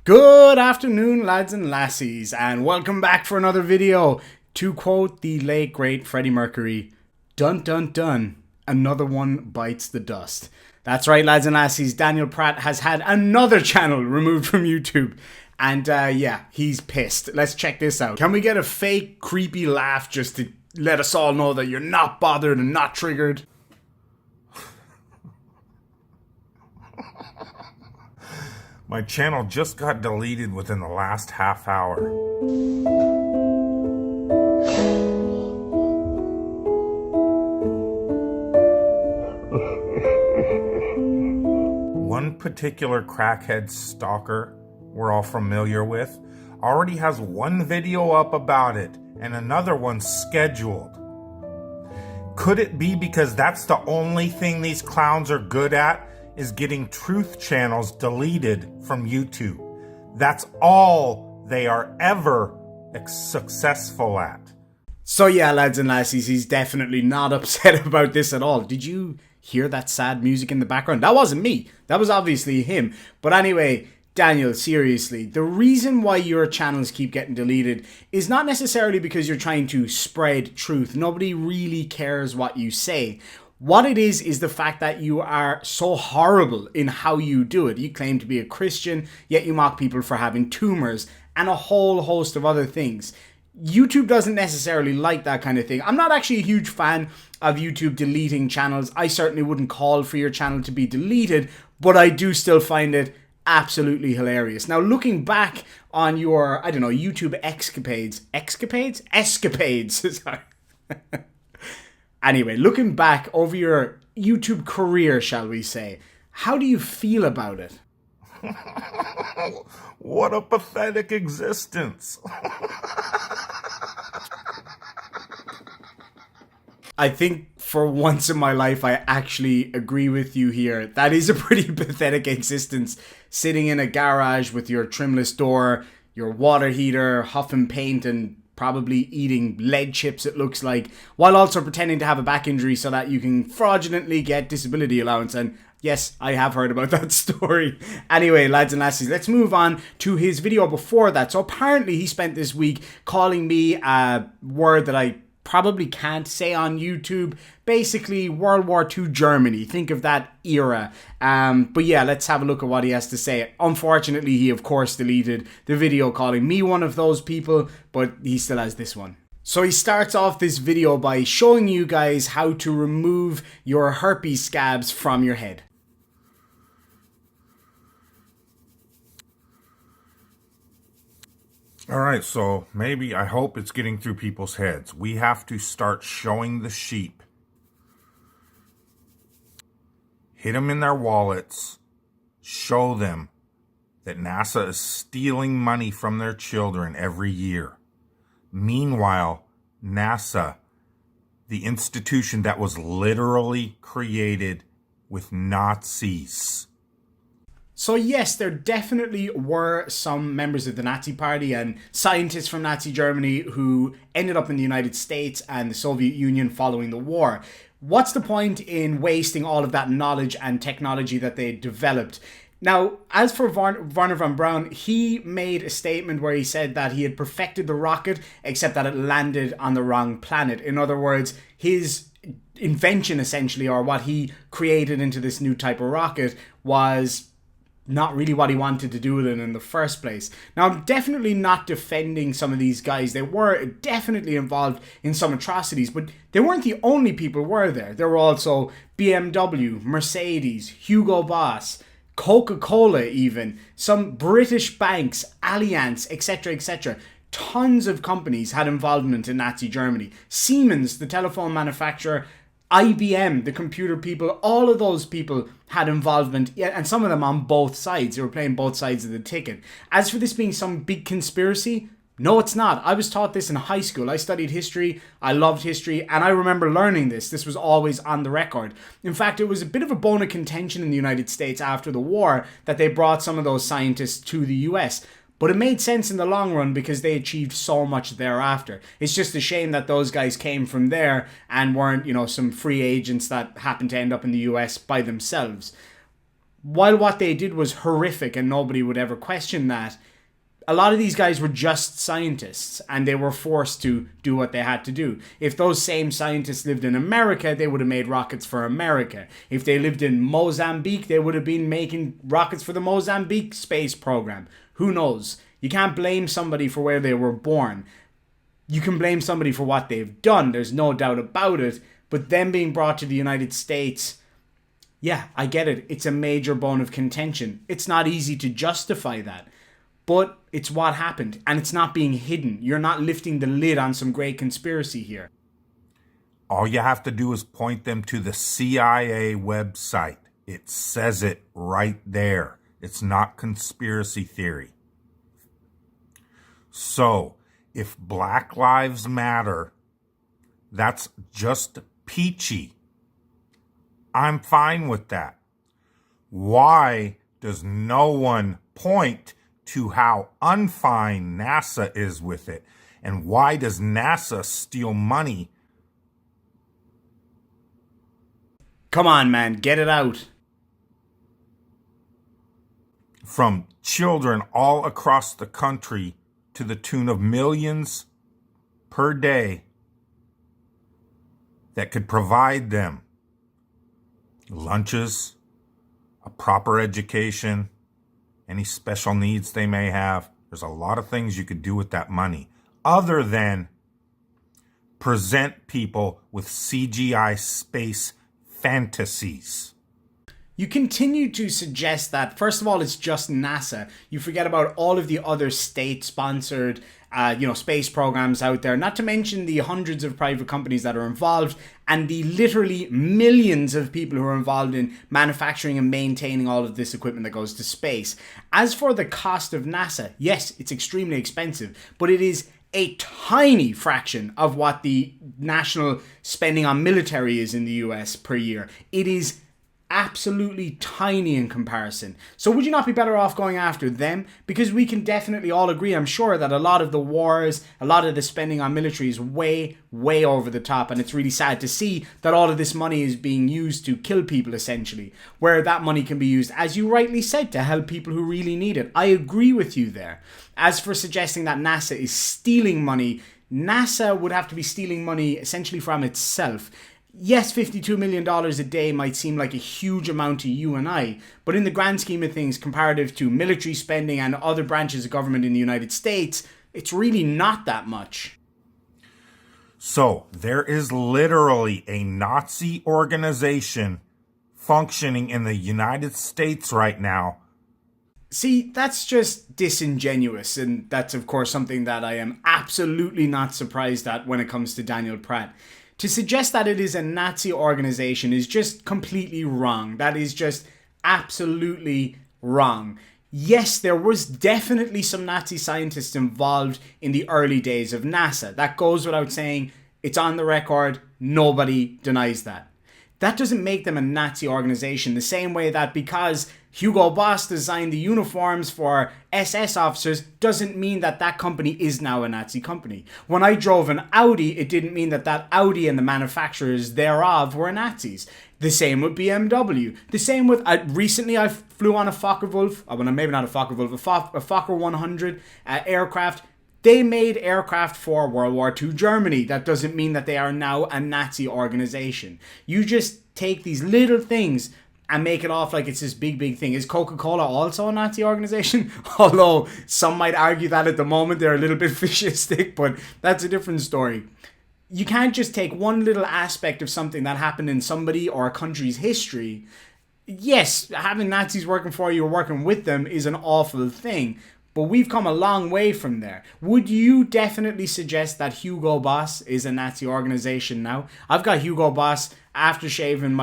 Good afternoon, lads and lassies, and welcome back for another video. To quote the late great Freddie Mercury, dun dun dun, another one bites the dust. That's right, lads and lassies, Daniel Pratt has had another channel removed from YouTube. And yeah, he's pissed. Let's check this out. Can we get a fake, creepy laugh just to let us all know that you're not bothered and not triggered? My channel just got deleted within the last half hour. One particular crackhead stalker we're all familiar with already has one video up about it and another one scheduled. Could it be because that's the only thing these clowns are good at? Is getting truth channels deleted from YouTube. That's all they are ever successful at. So yeah, lads and lassies, he's definitely not upset about this at all. Did you hear that sad music in the background? That wasn't me. That was obviously him. But anyway, Daniel, seriously, the reason why your channels keep getting deleted is not necessarily because you're trying to spread truth. Nobody really cares what you say. What it is the fact that you are so horrible in how you do it. You claim to be a Christian, yet you mock people for having tumors and a whole host of other things. YouTube doesn't necessarily like that kind of thing. I'm not actually a huge fan of YouTube deleting channels. I certainly wouldn't call for your channel to be deleted, but I do still find it absolutely hilarious. Now, looking back on your, I don't know, YouTube escapades, sorry. Anyway, looking back over your YouTube career, shall we say, how do you feel about it? What a pathetic existence. I think for once in my life, I actually agree with you here. That is a pretty pathetic existence, sitting in a garage with your trimless door, your water heater, huffing paint and probably eating lead chips, it looks like, while also pretending to have a back injury so that you can fraudulently get disability allowance. And yes, I have heard about that story. Anyway, lads and lassies, let's move on to his video before that. So apparently he spent this week calling me a word that I probably can't say on YouTube. Basically, World War II Germany. Think of that era. But yeah, let's have a look at what he has to say. Unfortunately, he of course deleted the video calling me one of those people, but he still has this one. So he starts off this video by showing you guys how to remove your herpes scabs from your head. Alright, so maybe, I hope it's getting through people's heads. We have to start showing the sheep. Hit them in their wallets. Show them that NASA is stealing money from their children every year. Meanwhile, NASA, the institution that was literally created with Nazis. So yes, there definitely were some members of the Nazi Party and scientists from Nazi Germany who ended up in the United States and the Soviet Union following the war. What's the point in wasting all of that knowledge and technology that they developed? Now, as for Wernher von Braun, he made a statement where he said that he had perfected the rocket, except that it landed on the wrong planet. In other words, his invention essentially, or what he created into this new type of rocket, was not really what he wanted to do with it in the first place. Now, I'm definitely not defending some of these guys. They were definitely involved in some atrocities, but they weren't the only people were there. There were also BMW, Mercedes, Hugo Boss, Coca-Cola even, some British banks, Allianz, etc., etc. Tons of companies had involvement in Nazi Germany. Siemens, the telephone manufacturer, IBM, the computer people, all of those people had involvement, and some of them on both sides. They were playing both sides of the ticket. As for this being some big conspiracy, no, it's not. I was taught this in high school. I studied history, I loved history, and I remember learning this. This was always on the record. In fact, it was a bit of a bone of contention in the United States after the war that they brought some of those scientists to the US. But it made sense in the long run because they achieved so much thereafter. It's just a shame that those guys came from there and weren't, some free agents that happened to end up in the US by themselves. while what they did was horrific and nobody would ever question that, a lot of these guys were just scientists and they were forced to do what they had to do. If those same scientists lived in America, they would have made rockets for America. If they lived in Mozambique, they would have been making rockets for the Mozambique space program. Who knows? You can't blame somebody for where they were born. You can blame somebody for what they've done. There's no doubt about it. But them being brought to the United States, yeah, I get it. It's a major bone of contention. It's not easy to justify that. But it's what happened, and it's not being hidden. You're not lifting the lid on some great conspiracy here. All you have to do is point them to the CIA website. It says it right there. It's not conspiracy theory. So, if Black Lives Matter, that's just peachy. I'm fine with that. Why does no one point to how unfine NASA is with it? And why does NASA steal money? Come on, man, get it out. From children all across the country to the tune of millions per day that could provide them lunches, a proper education, any special needs they may have. There's a lot of things you could do with that money other than present people with CGI space fantasies. You continue to suggest that, first of all, it's just NASA. You forget about all of the other state-sponsored space programs out there, not to mention the hundreds of private companies that are involved and the literally millions of people who are involved in manufacturing and maintaining all of this equipment that goes to space. As for the cost of NASA, yes, it's extremely expensive, but it is a tiny fraction of what the national spending on military is in the US per year. It is absolutely tiny in comparison. So would you not be better off going after them? Because we can definitely all agree, I'm sure, that a lot of the wars, a lot of the spending on military is way, way over the top. And it's really sad to see that all of this money is being used to kill people, essentially, where that money can be used, as you rightly said, to help people who really need it. I agree with you there. As for suggesting that NASA is stealing money, NASA would have to be stealing money essentially from itself. Yes, $52 million a day might seem like a huge amount to you and I, but in the grand scheme of things, comparative to military spending and other branches of government in the United States, it's really not that much. So, there is literally a Nazi organization functioning in the United States right now. See, that's just disingenuous, and that's of course something that I am absolutely not surprised at when it comes to Daniel Pratt. To suggest that it is a Nazi organization is just completely wrong. That is just absolutely wrong. Yes, there was definitely some Nazi scientists involved in the early days of NASA. That goes without saying. It's on the record. Nobody denies that. That doesn't make them a Nazi organization the same way that because Hugo Boss designed the uniforms for SS officers doesn't mean that that company is now a Nazi company. When I drove an Audi, it didn't mean that that Audi and the manufacturers thereof were Nazis. The same with BMW. The same with, recently I flew on a Focke-Wulf, maybe not a Focke-Wulf, a Fokker 100 aircraft. They made aircraft for World War II Germany. That doesn't mean that they are now a Nazi organization. You just take these little things and make it off like it's this big, big thing. Is Coca-Cola also a Nazi organization? Although some might argue that at the moment they're a little bit fascistic, but that's a different story. You can't just take one little aspect of something that happened in somebody or a country's history. Yes, having Nazis working for you or working with them is an awful thing, but we've come a long way from there. Would you definitely suggest that Hugo Boss is a Nazi organization now? I've got Hugo Boss aftershave in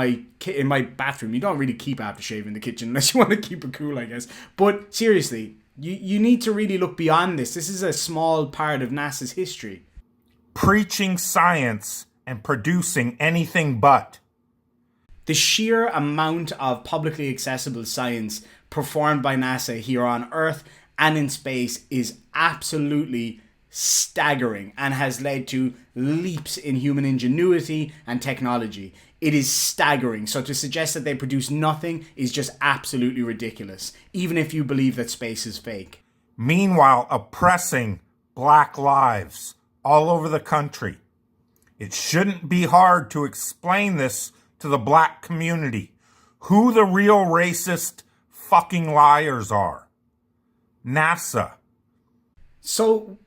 my bathroom. You don't really keep aftershave in the kitchen unless you want to keep it cool, I guess. But seriously, you need to really look beyond this. This is a small part of NASA's history. Preaching science and producing anything but. The sheer amount of publicly accessible science performed by NASA here on Earth and in space is absolutely staggering and has led to leaps in human ingenuity and technology. It is staggering. So to suggest that they produce nothing is just absolutely ridiculous, even if you believe that space is fake. Meanwhile, oppressing black lives all over the country. It shouldn't be hard to explain this to the black community. Who the real racist fucking liars are. NASA. So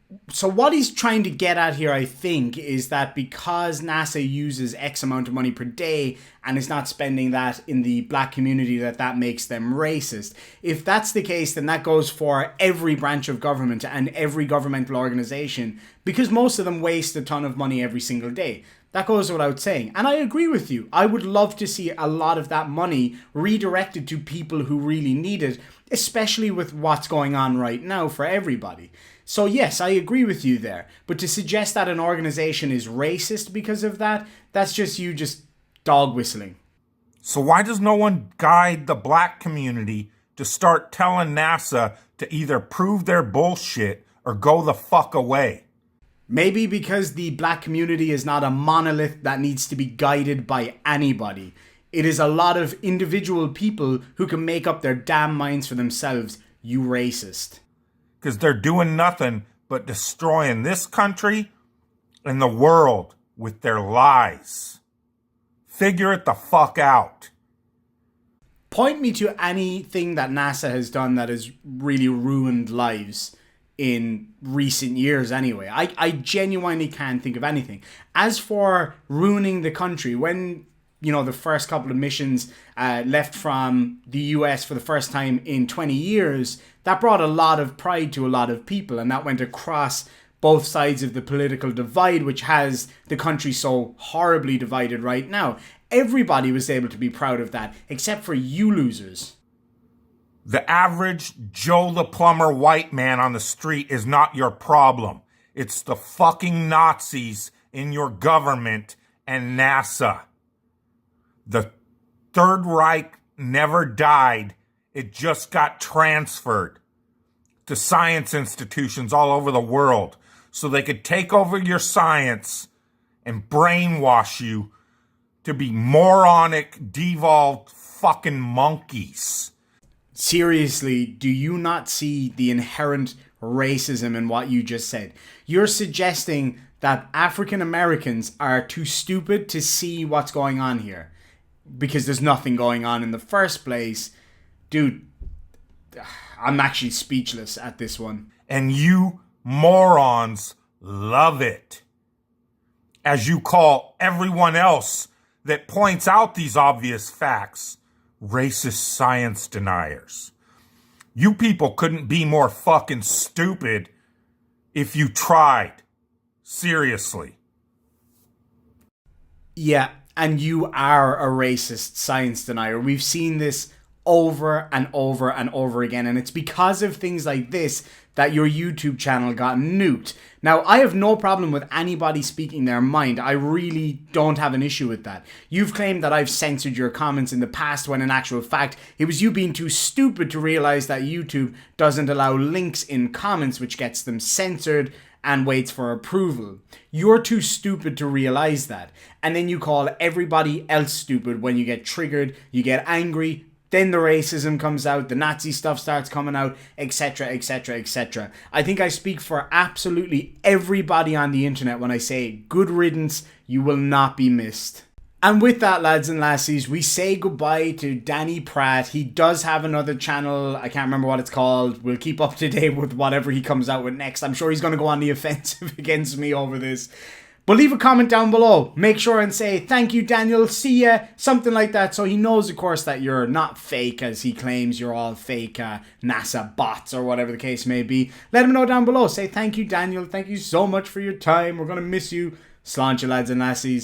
what he's trying to get at here, I think, is that because NASA uses X amount of money per day and is not spending that in the black community, that makes them racist. If that's the case, then that goes for every branch of government and every governmental organization, because most of them waste a ton of money every single day. That goes without saying. And I agree with you. I would love to see a lot of that money redirected to people who really need it, especially with what's going on right now for everybody. So yes, I agree with you there. But to suggest that an organization is racist because of that, that's just you just dog whistling. So why does no one guide the black community to start telling NASA to either prove their bullshit or go the fuck away? Maybe because the black community is not a monolith that needs to be guided by anybody. It is a lot of individual people who can make up their damn minds for themselves, you racist. Because they're doing nothing but destroying this country and the world with their lies. Figure it the fuck out. Point me to anything that NASA has done that has really ruined lives in recent years anyway. I genuinely can't think of anything. As for ruining the country, when the first couple of missions left from the US for the first time in 20 years, that brought a lot of pride to a lot of people, and that went across both sides of the political divide, which has the country so horribly divided right now. Everybody was able to be proud of that, except for you losers. The average Joe the plumber white man on the street is not your problem. It's the fucking Nazis in your government and NASA. The Third Reich never died. It just got transferred to science institutions all over the world so they could take over your science and brainwash you to be moronic, devolved fucking monkeys. Seriously, do you not see the inherent racism in what you just said? You're suggesting that African Americans are too stupid to see what's going on here because there's nothing going on in the first place. Dude, I'm actually speechless at this one. And you morons love it. As you call everyone else that points out these obvious facts racist science deniers. You people couldn't be more fucking stupid if you tried. Seriously. Yeah, and you are a racist science denier. We've seen this over and over and over again, and it's because of things like this that your YouTube channel got nuked. Now, I have no problem with anybody speaking their mind. I really don't have an issue with that. You've claimed that I've censored your comments in the past when in actual fact, it was you being too stupid to realize that YouTube doesn't allow links in comments, which gets them censored and waits for approval. You're too stupid to realize that. And then you call everybody else stupid when you get triggered, you get angry, then the racism comes out, the Nazi stuff starts coming out, etc, etc, etc. I think I speak for absolutely everybody on the internet when I say good riddance, you will not be missed. And with that, lads and lassies, we say goodbye to Danny Pratt. He does have another channel. I can't remember what it's called. We'll keep up to date with whatever he comes out with next. I'm sure he's going to go on the offensive against me over this. But leave a comment down below. Make sure and say, thank you, Daniel. See ya. Something like that. So he knows, of course, that you're not fake, as he claims you're all fake NASA bots or whatever the case may be. Let him know down below. Say, thank you, Daniel. Thank you so much for your time. We're going to miss you. Sláinte, lads and lassies.